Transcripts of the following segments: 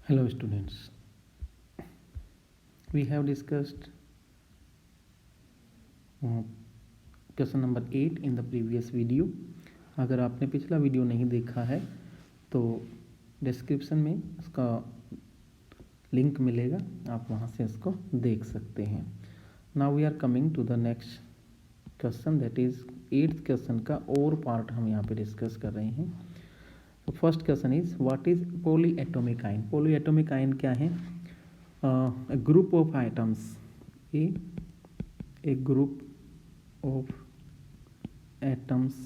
Hello students, we have discussed question number 8 in the previous video. अगर आपने पिछला video नहीं देखा है तो डिस्क्रिप्शन में उसका लिंक मिलेगा, आप वहाँ से इसको देख सकते हैं। Now we are coming to the next question, that is 8th question का और पार्ट हम यहाँ पे डिस्कस कर रहे हैं। तो first question is what is polyatomic ion. Polyatomic ion क्या है? A group of atoms, a group of atoms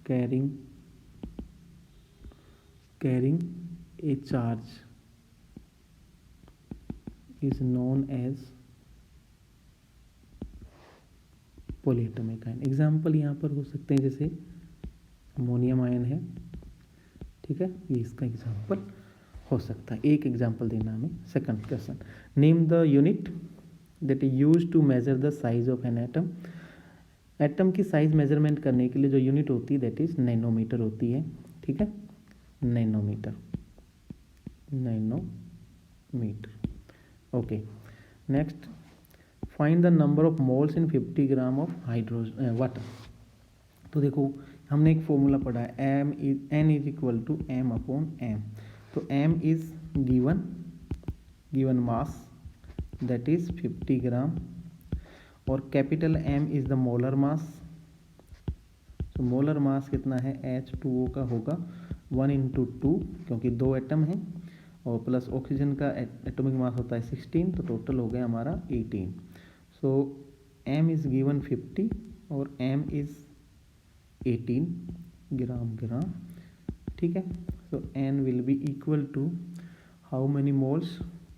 carrying a charge is known as polyatomic ion. Example यहाँ पर हो सकते हैं, जैसे अमोनियम आयन है, ठीक है, ये इसका एग्जाम्पल हो सकता है। एक एग्जाम्पल देना हमें। Second question, name the unit that is used to measure the size of an atom. Atom की साइज मेजरमेंट करने के लिए जो यूनिट होती है दैट इज नैनोमीटर होती है, ठीक है, nanometre. Okay, next, find the number of moles in 50 gram of hydrogen water. तो देखो हमने एक फॉर्मूला पढ़ा है, n is equal to m upon M. तो m is given mass that is 50 gram और capital M is the molar mass. तो molar मास कितना है? H2O का होगा 1/2, क्योंकि 2 एटम हैं, और प्लस ऑक्सीजन का एटॉमिक मास होता है 16, तो टोटल हो गया हमारा 18। सो M इज गिवन 50 और M इज 18 ग्राम, ठीक है। So N will be equal to how many moles?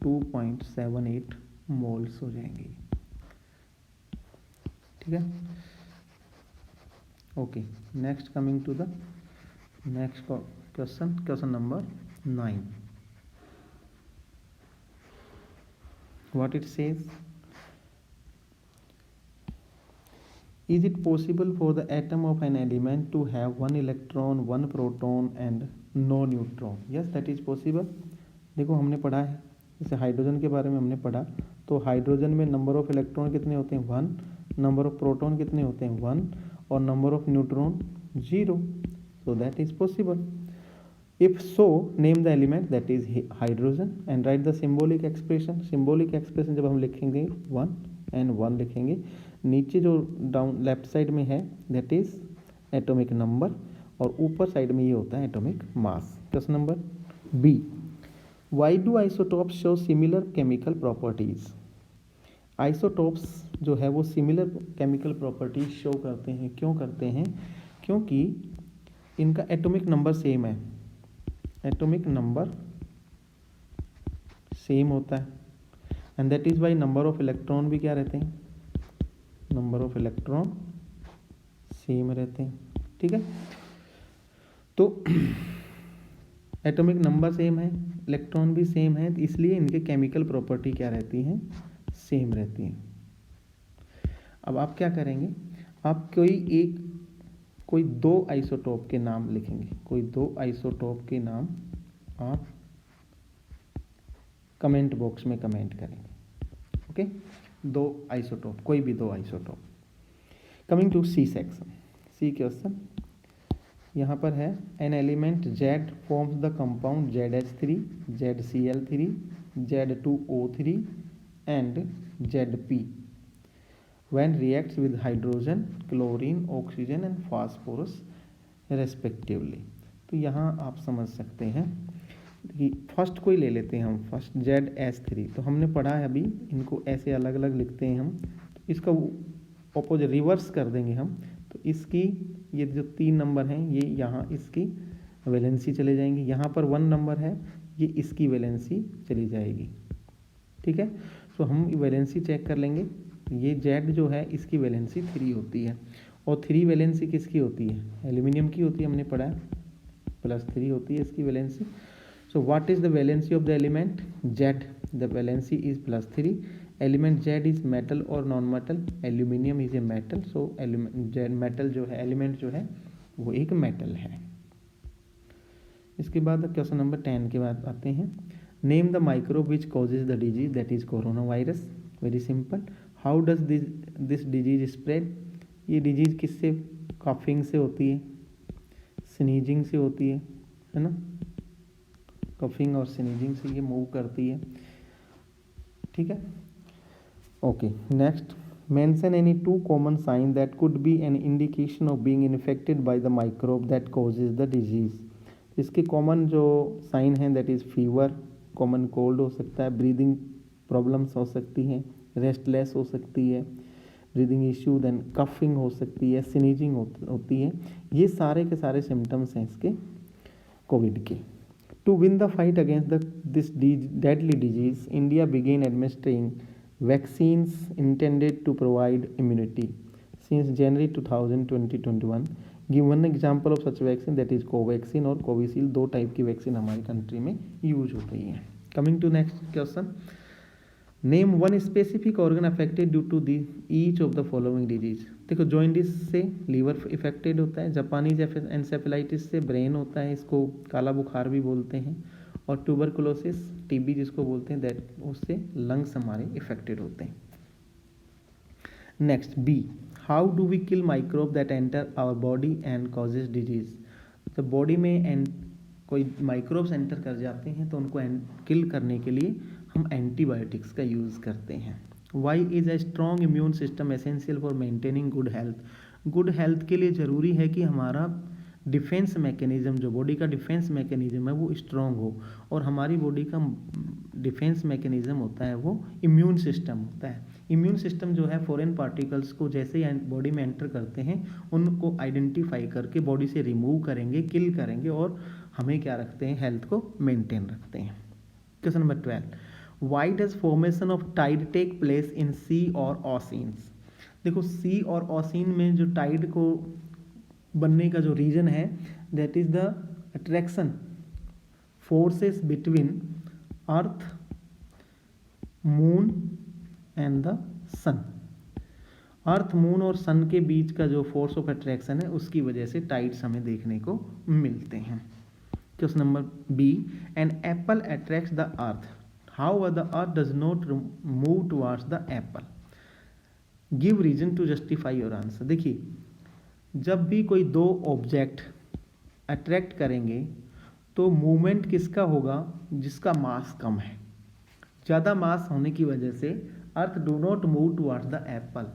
2.78 moles हो जाएंगे, ठीक है। Okay, next coming to the next question number 9। What it says? Is it possible for the atom of an element to have 1 electron, 1 proton and no neutron? Yes, that is possible. देखो हमने पढ़ा है, जैसे hydrogen के बारे में हमने पढ़ा, तो हाइड्रोजन में नंबर ऑफ इलेक्ट्रॉन कितने होते हैं? 1, नंबर ऑफ प्रोटॉन कितने होते हैं? 1, और number of neutron 0। So that is possible. If so, name the element that is hydrogen and right the symbolic expression. Symbolic expression जब हम लिखेंगे 1 एंड 1 लिखेंगे, नीचे जो डाउन लेफ्ट साइड में है दैट इज एटॉमिक नंबर, और ऊपर साइड में ये होता है atomic mass. Question number B, why do isotopes show similar chemical properties. Isotopes जो है वो सिमिलर केमिकल प्रॉपर्टीज शो करते हैं। क्यों करते हैं? क्योंकि इनका एटॉमिक नंबर सेम है, एटॉमिक नंबर सेम होता है, and that is why number of electron भी क्या रहते हैं? नंबर ऑफ इलेक्ट्रॉन सेम रहते हैं, ठीक है। तो एटॉमिक नंबर सेम है, इलेक्ट्रॉन भी सेम है, इसलिए इनके केमिकल प्रॉपर्टी क्या रहती हैं? सेम रहती हैं। अब आप क्या करेंगे? आप कोई 2 आइसोटोप के नाम लिखेंगे, कोई 2 आइसोटोप के नाम आप कमेंट बॉक्स में कमेंट करेंगे, ओके। 2 आइसोटोप, कोई भी 2 isotope. Coming to C section, C question यहाँ पर है, an element Z forms the compound ZH3, ZCl3, Z2O3 and Zp when reacts with hydrogen, chlorine, oxygen and phosphorus respectively। तो यहाँ आप समझ सकते हैं कि फर्स्ट कोई ले लेते हैं हम, फर्स्ट ZH3, तो हमने पढ़ा है अभी, इनको ऐसे अलग अलग लिखते हैं हम, तो इसका ऑपोजिट रिवर्स कर देंगे हम। तो इसकी ये जो 3 नंबर हैं ये यहाँ इसकी वैलेंसी चले जाएंगी, यहाँ पर 1 नंबर है, ये इसकी वैलेंसी चली जाएगी, ठीक है। तो हम वैलेंसी चेक कर लेंगे। ये Z जो है इसकी वैलेंसी 3 होती है, और 3 वैलेंसी किसकी होती है? एल्यूमिनियम की होती है, हमने पढ़ा है, +3 होती है इसकी valency. So what is the valency of the element Z? The valency is +3। Element Z is metal और non metal? Aluminium is a metal, so metal जो है, एलिमेंट जो है वो एक मेटल है, इसके बाद क्वेश्चन नंबर 10 के बाद आते हैं। Name the microbe which causes the disease, that is corona virus. Very simple. How does this disease spread, ये डिजीज किससे, कफिंग से होती है, स्नीजिंग से होती है ना, कफिंग और स्नीजिंग से ये मूव करती है, ठीक है। Okay, next, mention any 2 common sign that could be an indication of being infected by the microbe that causes the disease. इसके कॉमन जो साइन हैं that is fever, common cold हो सकता है, ब्रीदिंग प्रॉब्लम्स हो सकती हैं, रेस्टलेस हो सकती है, ब्रीदिंग इश्यू, देन कफिंग हो सकती है, स्नीजिंग होती है। ये सारे के सारे सिम्टम्स हैं इसके कोविड के। To win the fight against this deadly disease, India began administering vaccines intended to provide immunity since January 2021। Give one example of such vaccine, that is Covaxin और कोविशील्ड। 2 टाइप की vaccine हमारी country में use हो रही है। Coming to next question, name one specific organ affected due to the each of the following disease. देखो, jaundice से liver affected होता है, जापानीज एंसेफेलाइटिस से ब्रेन होता है, इसको काला बुखार भी बोलते हैं, और ट्यूबरकुलोसिस टीबी जिसको बोलते हैं दैट, उससे लंग्स हमारे इफेक्टेड होते हैं। Next B, how do we kill microbe that enter our body and causes disease. जब बॉडी में कोई माइक्रोब्स एंटर कर जाते हैं तो उनको किल करने के लिए हम एंटीबायोटिक्स का यूज़ करते हैं। Why is a strong immune system essential for maintaining good health. Good health के लिए ज़रूरी है कि हमारा डिफेंस मैकेनिज़्म, जो बॉडी का डिफेंस मैकेनिज़्म है वो स्ट्रॉन्ग हो, और हमारी बॉडी का डिफेंस मैकेनिज़्म होता है वो इम्यून सिस्टम होता है। इम्यून सिस्टम जो है फॉरेन पार्टिकल्स को जैसे ही बॉडी में एंटर करते हैं उनको आइडेंटिफाई करके बॉडी से रिमूव करेंगे, किल करेंगे, और हमें क्या रखते हैं, हेल्थ को मेंटेन रखते हैं। Question number 12, why does formation of tide take place in sea और ओशियंस। देखो, सी और ओशियन में जो टाइड को बनने का जो रीजन है that is the attraction forces between earth, moon and the sun. Earth, moon और सन के बीच का जो फोर्स ऑफ अट्रैक्शन है उसकी वजह से टाइड्स हमें देखने को मिलते हैं। Question number B, an apple attracts the earth, how the earth does not move towards the apple. Give reason to justify your answer. देखिए, जब भी कोई 2 ऑब्जेक्ट अट्रैक्ट करेंगे तो मूवमेंट किसका होगा, जिसका मास कम है। ज़्यादा मास होने की वजह से earth do not move towards the apple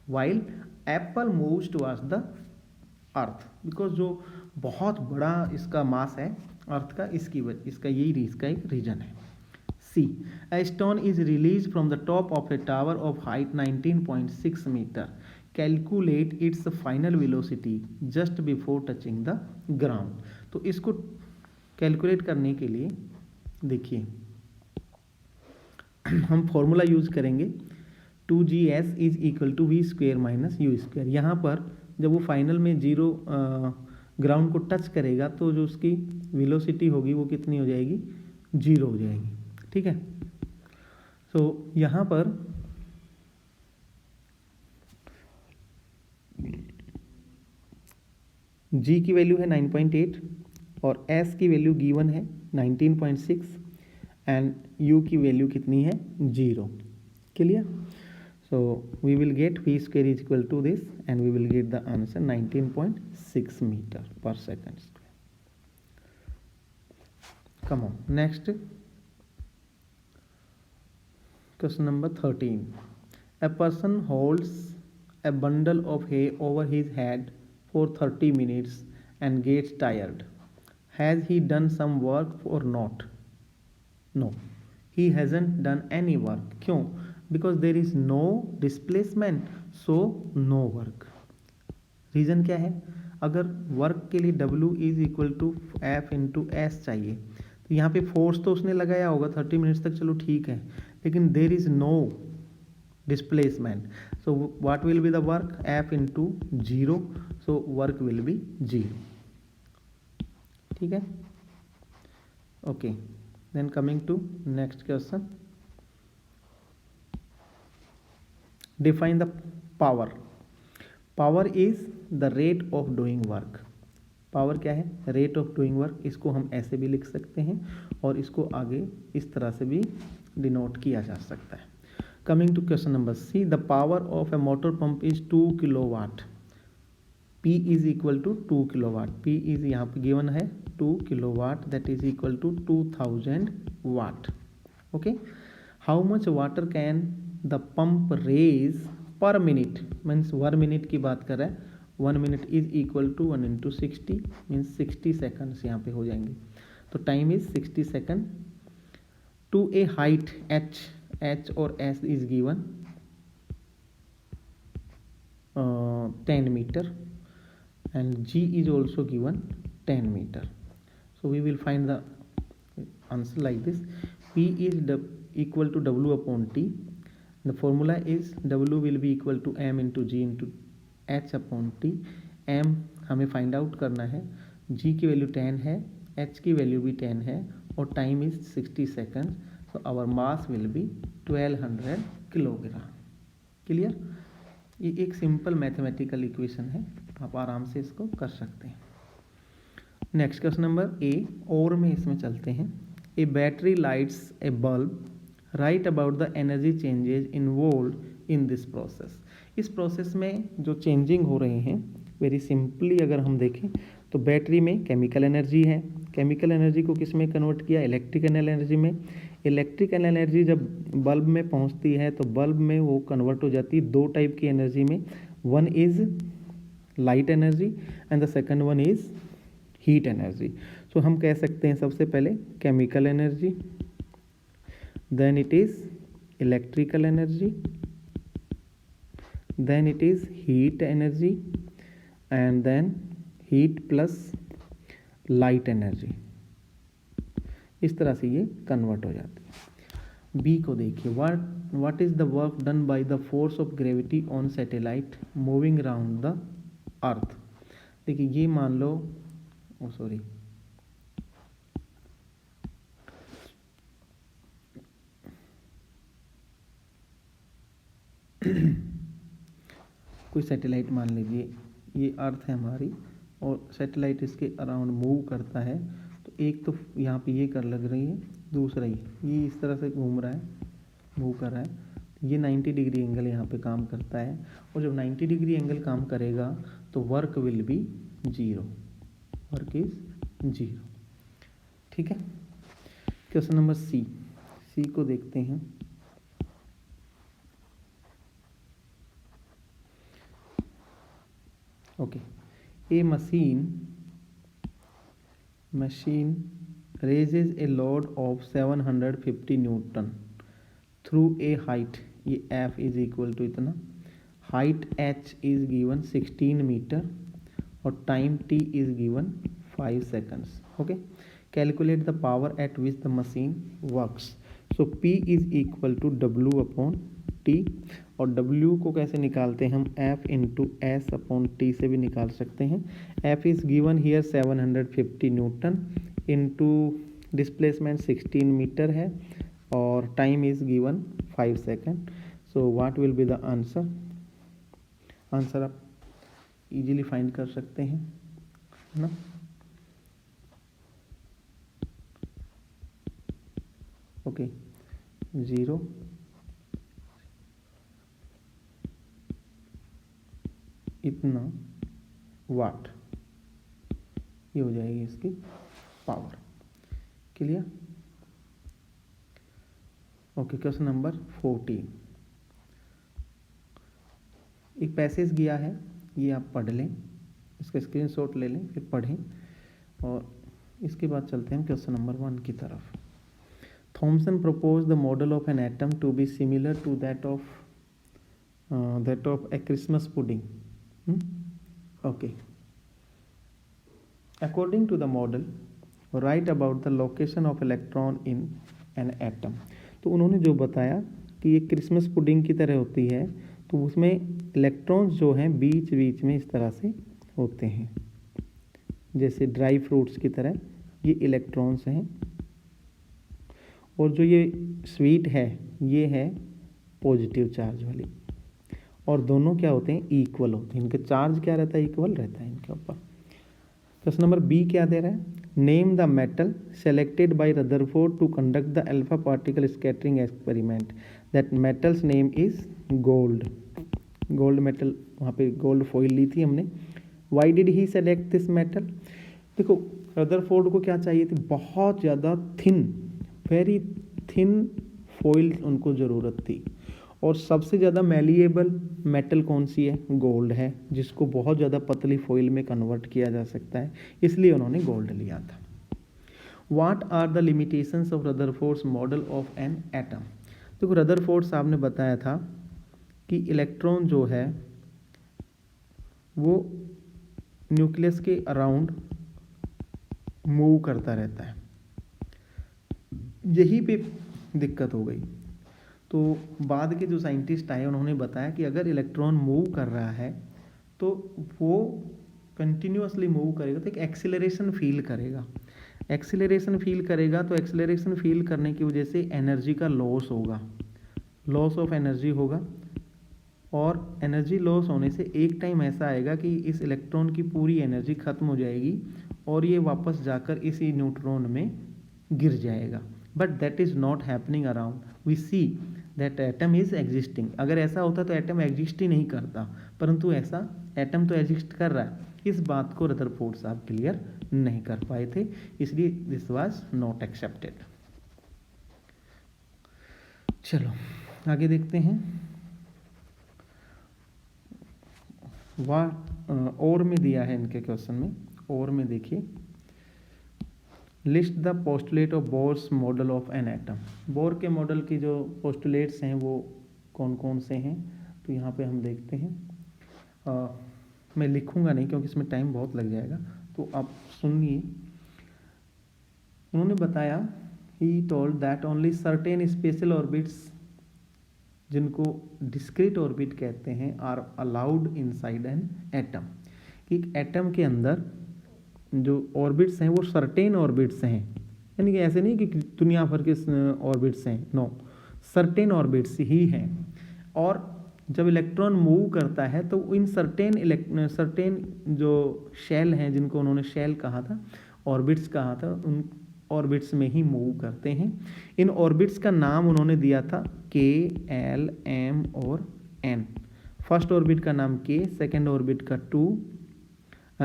while apple moves towards the earth, because जो बहुत बड़ा इसका मास है अर्थ का, इसका यही इसका एक रीजन है। सी, a stone is released from the top of a tower of height 19.6 meter. Calculate its final velocity just before touching the ground. तो इसको कैलकुलेट करने के लिए देखिए हम फॉर्मूला यूज करेंगे 2gs is equal to v square minus u square. यहाँ पर जब वो फाइनल में जीरो ग्राउंड को टच करेगा तो जो उसकी वेलोसिटी होगी वो कितनी हो जाएगी, 0 हो जाएगी, ठीक है। सो यहाँ पर g की वैल्यू है 9.8 और s की वैल्यू गिवन है 19.6 एंड u की वैल्यू कितनी है, 0। Clear? So we will get v square is equal to this and we will get the answer 19.6 metre per second square. Come on, next question number 13. A person holds a bundle of hay over his head for 30 minutes and gets tired. Has he done some work or not? No, he hasn't done any work. क्यों? Because there is no displacement, so no work. Reason क्या है? अगर work के लिए W is equal to F into s चाहिए तो यहाँ पे फोर्स तो उसने लगाया होगा 30 मिनट्स तक, चलो ठीक है, लेकिन there is no displacement, so what will be the work, F into 0, so work will be 0, ठीक है। Okay, then coming to next question, define the power. Power is the rate of doing work. Power क्या है, rate of doing work, इसको हम ऐसे भी लिख सकते हैं और इसको आगे इस तरह से भी डिनोट किया जा सकता है। Coming to question number C, the power of a motor pump is 2 kilowatt, P is equal to 2 kilowatt, P is यहाँ पे गिवन है 2 kilowatt, that is equal to 2000 watt. Okay, how much water can the pump raise per minute, means 1 minute की बात कर रहा है, 1 minute is equal to 1 into 60 means 60 seconds यहाँ पे हो जाएंगे, तो time is 60 second. To a height h और s is given 10 metre and g is also given 10 meter, so we will find the answer like this, P is equal to W upon T, the formula is W will be equal to m into g into h upon T, m हमें find out करना है, g की value 10 है, h की value भी 10 है और time is 60 second, so our mass will be 1200 kilogram. Clear, ये एक सिंपल मैथमेटिकल इक्वेशन है, आप आराम से इसको कर सकते हैं। नेक्स्ट क्वेश्चन नंबर ए, और में इसमें चलते हैं। A battery lights a bulb, right about the energy changes involved in this process. इस प्रोसेस में जो चेंजिंग हो रहे हैं, वेरी सिंपली अगर हम देखें तो बैटरी में केमिकल एनर्जी है, केमिकल एनर्जी को किस में कन्वर्ट किया, इलेक्ट्रिकल एनर्जी में। इलेक्ट्रिकल एनर्जी जब बल्ब में पहुंचती है तो बल्ब में वो कन्वर्ट हो जाती है दो टाइप की एनर्जी में, one is light energy and the second one is heat energy. So हम कह सकते हैं सबसे पहले chemical energy, then it is electrical energy, then it is heat energy and then heat plus light energy. इस तरह से ये कन्वर्ट हो जाती है। बी को देखिए, what is the work done by the force of gravity on satellite moving around the earth. देखिए ये मान लो, सॉरी कोई सैटेलाइट मान लीजिए, ये अर्थ है हमारी और सैटेलाइट इसके अराउंड मूव करता है, तो एक तो यहाँ पे ये कर लग रही है, दूसरा ये इस तरह से घूम रहा है, मूव कर रहा है, ये 90 डिग्री एंगल यहाँ पे काम करता है और जब 90 डिग्री एंगल काम करेगा तो work will be 0, work is 0। ठीक है, क्वेश्चन नंबर सी, सी को देखते हैं। Okay, a machine raises a load of 750 newton through a height, ये F इज इक्वल टू इतना, height H is given 16 metre और time T is given 5 seconds. Okay, calculate the power at which the machine works. So P is equal to W upon T, और W को कैसे निकालते हैं हम, F into S upon T से भी निकाल सकते हैं। F is given here 750 newton into displacement 16 metre है और time is given 5 second. So what will be the answer, answer आप इजीली फाइंड कर सकते हैं, है ना। ओके, 0 इतना वाट, ये हो जाएगी इसकी power. Clear. Okay, question number 14, एक पैसेज गया है, ये आप पढ़ लें, इसका स्क्रीनशॉट ले लें, फिर पढ़ें और इसके बाद चलते हैं क्वेश्चन नंबर 1 की तरफ। Thomson propose the model of an atom to be similar to that of a Christmas pudding. Okay. According to the model, write about the location of electron in an atom. तो उन्होंने जो बताया कि ये Christmas pudding की तरह होती है, तो उसमें इलेक्ट्रॉन्स जो हैं बीच बीच में इस तरह से होते हैं, जैसे ड्राई फ्रूट्स की तरह ये इलेक्ट्रॉन्स हैं, और जो ये स्वीट है ये है पॉजिटिव चार्ज वाली, और दोनों क्या होते हैं, इक्वल होते हैं, इनका चार्ज क्या रहता है, इक्वल रहता है इनके ऊपर। क्वेश्चन नंबर बी क्या दे रहा है, name the metal selected by Rutherford to conduct the alpha particle scattering experiment, that metal's name is gold. Gold metal, वहाँ पे गोल्ड फॉइल ली थी हमने। Why did he select this metal, देखो रदरफोर्ड को क्या चाहिए थी, बहुत ज़्यादा थिन, वेरी थिन फॉइल उनको ज़रूरत थी, और सबसे ज़्यादा मैलिएबल मेटल कौन सी है, गोल्ड है, जिसको बहुत ज़्यादा पतली फॉइल में कन्वर्ट किया जा सकता है, इसलिए उन्होंने गोल्ड लिया था। What are the limitations of Rutherford's model of an atom, देखो रदरफोर्ड साहब ने बताया था कि इलेक्ट्रॉन जो है वो न्यूक्लियस के अराउंड मूव करता रहता है, यही पे दिक्कत हो गई। तो बाद के जो साइंटिस्ट आए उन्होंने बताया कि अगर इलेक्ट्रॉन मूव कर रहा है तो वो कंटिन्यूअसली मूव करेगा तो एक एक्सीलरेशन फील करेगा, एक्सीलरेशन फील करेगा तो एक्सीलरेशन फील करने की वजह से एनर्जी का लॉस होगा, लॉस ऑफ एनर्जी होगा, और एनर्जी लॉस होने से एक टाइम ऐसा आएगा कि इस इलेक्ट्रॉन की पूरी एनर्जी खत्म हो जाएगी और ये वापस जाकर इसी न्यूट्रॉन में गिर जाएगा। But that is not happening around, we see that atom is existing. अगर ऐसा होता तो एटम एग्जिस्ट ही नहीं करता, परंतु ऐसा एटम तो एग्जिस्ट कर रहा है। इस बात को रदरफोर्ड साहब क्लियर नहीं कर पाए थे, इसलिए दिस वाज नॉट एक्सेप्टेड। चलो आगे देखते हैं। और में दिया है इनके क्वेश्चन में, और में देखिए, list the postulate of Bohr's model of an atom. Bore के मॉडल की जो पोस्टुलेट्स हैं वो कौन कौन से हैं, तो यहाँ पे हम देखते हैं। मैं लिखूंगा नहीं क्योंकि इसमें टाइम बहुत लग जाएगा, तो आप सुनिए। उन्होंने बताया, he told that only certain special orbits, जिनको डिस्क्रीट ऑर्बिट कहते हैं, are allowed inside an atom. कि एक एटम के अंदर जो ऑर्बिट्स हैं वो सर्टेन ऑर्बिट्स हैं, यानी कि ऐसे नहीं कि दुनिया भर के ऑर्बिट्स हैं, नो, सर्टेन ऑर्बिट्स ही हैं। और जब इलेक्ट्रॉन मूव करता है तो इन सर्टेन जो शेल हैं, जिनको उन्होंने शेल कहा था, ऑर्बिट्स कहा था, उन ऑर्बिट्स में ही मूव करते हैं। इन ऑर्बिट्स का नाम उन्होंने दिया था के, एल, एम और एन। फर्स्ट ऑर्बिट का नाम के, सेकेंड ऑर्बिट का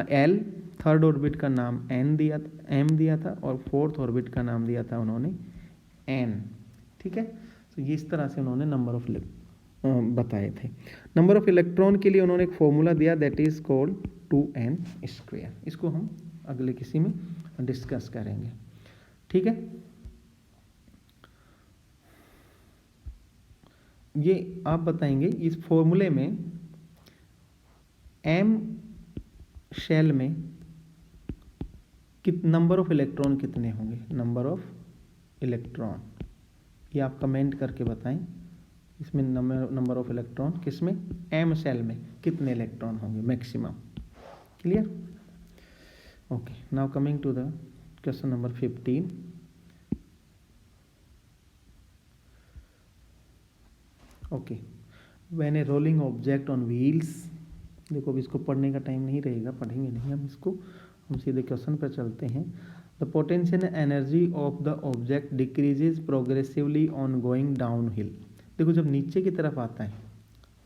एल, थर्ड ऑर्बिट का नाम एम दिया था, और फोर्थ ऑर्बिट का नाम दिया था उन्होंने एन। ठीक है, तो ये इस तरह से उन्होंने नंबर ऑफ बताए थे। नंबर ऑफ इलेक्ट्रॉन के लिए उन्होंने एक फॉर्मूला दिया, दैट इज कॉल्ड 2n²। इसको हम अगले किसी में डिस्कस करेंगे। ठीक है, ये आप बताएंगे इस फॉर्मूले में एम शेल में नंबर ऑफ इलेक्ट्रॉन कितने होंगे, नंबर ऑफ इलेक्ट्रॉन, ये आप कमेंट करके बताएं। इसमें नंबर ऑफ इलेक्ट्रॉन किसमें, एम शेल में कितने इलेक्ट्रॉन होंगे maximum. Clear? Okay, now coming to the question number 15। Okay, when a rolling object on wheels, देखो अभी इसको पढ़ने का टाइम नहीं रहेगा, पढ़ेंगे नहीं हम इसको, हम सीधे क्वेश्चन पर चलते हैं। The potential energy of the object decreases progressively on going down hill. देखो जब नीचे की तरफ आता है,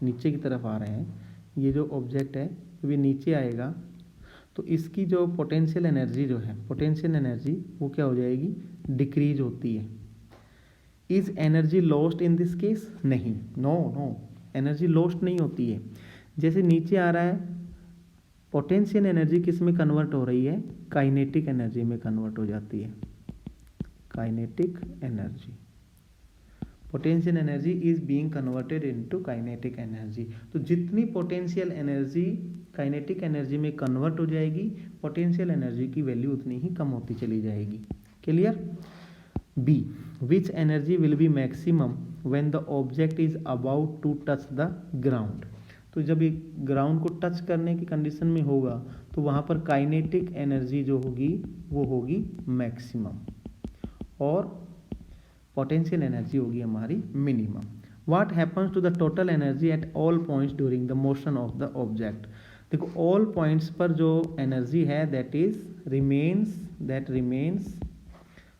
नीचे की तरफ आ रहे हैं, ये जो ऑब्जेक्ट है जब ये नीचे आएगा तो इसकी जो पोटेंशियल एनर्जी जो है, पोटेंशियल एनर्जी वो क्या हो जाएगी, डिक्रीज होती है। Is energy lost in this case, नहीं, नो, एनर्जी लॉस्ट नहीं होती है। जैसे नीचे आ रहा है, पोटेंशियल एनर्जी किस में कन्वर्ट हो रही है, काइनेटिक एनर्जी में कन्वर्ट हो जाती है। Kinetic energy, potential energy is being converted into kinetic energy. तो जितनी पोटेंशियल एनर्जी काइनेटिक एनर्जी में कन्वर्ट हो जाएगी, पोटेंशियल एनर्जी की वैल्यू उतनी ही कम होती चली जाएगी। Clear? B, which energy will be maximum when the object is about to touch the ground. तो जब ये ग्राउंड को टच करने की कंडीशन में होगा तो वहाँ पर काइनेटिक एनर्जी जो होगी वो होगी मैक्सिमम, और पोटेंशियल एनर्जी होगी हमारी minimum. What happens to the total energy at all points during the motion of the object. देखो ऑल पॉइंट्स पर जो एनर्जी है दैट रिमेन्स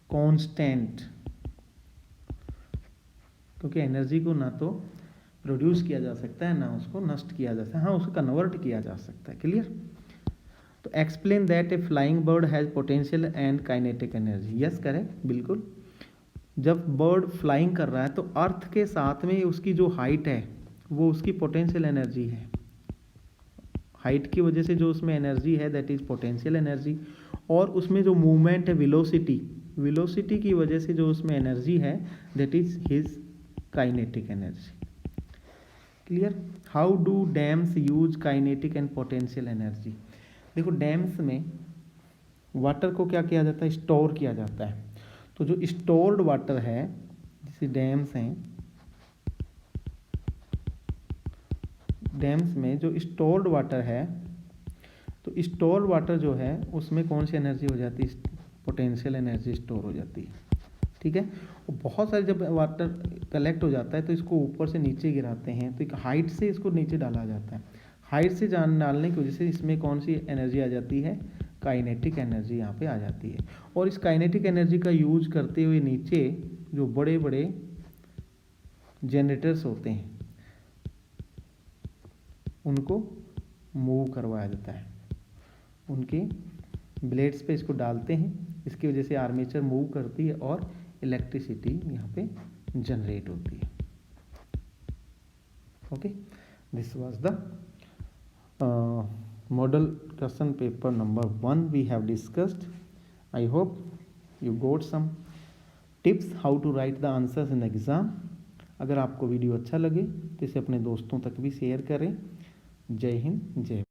कांस्टेंट, क्योंकि एनर्जी को ना तो प्रोड्यूस किया जा सकता है ना उसको नष्ट किया जा सकता है, हाँ उसको कन्वर्ट किया जा सकता है। क्लियर? तो explain that A flying bird has potential and kinetic energy. Yes correct, बिल्कुल। जब बर्ड फ्लाइंग कर रहा है तो अर्थ के साथ में उसकी जो हाइट है वो उसकी पोटेंशियल एनर्जी है। हाइट की वजह से जो उसमें एनर्जी है दैट इज पोटेंशियल एनर्जी, और उसमें जो मूवमेंट है वेलोसिटी की वजह से जो उसमें एनर्जी है that is his kinetic energy. Clear? How do dams use kinetic and potential energy? देखो डैम्स में वाटर को क्या किया जाता है, स्टोर किया जाता है। तो जो स्टोर्ड वाटर है, जैसे डैम्स हैं, डैम्स में जो स्टोर्ड वाटर है, तो स्टोर्ड वाटर जो है उसमें कौन सी एनर्जी हो जाती है, पोटेंशियल एनर्जी स्टोर हो जाती है। ठीक है? और बहुत सारे जब वाटर कलेक्ट हो जाता है तो इसको ऊपर से नीचे गिराते हैं, तो एक हाइट से इसको नीचे डाला जाता है। हाइट से डालने की वजह से इसमें कौन सी एनर्जी आ जाती है, काइनेटिक एनर्जी यहाँ पे आ जाती है। और इस काइनेटिक एनर्जी का यूज करते हुए नीचे जो बड़े बड़े जनरेटर्स होते हैं उनको मूव करवाया जाता है, उनके ब्लेड्स पे इसको डालते हैं, इसकी वजह से आर्मेचर मूव करती है और इलेक्ट्रिसिटी यहाँ पे जनरेट होती है। Okay, this was the model question paper number 1 we have discussed. I hope you got some tips how to write the answers in the exam. अगर आपको वीडियो अच्छा लगे तो इसे अपने दोस्तों तक भी शेयर करें। जय हिंद, जय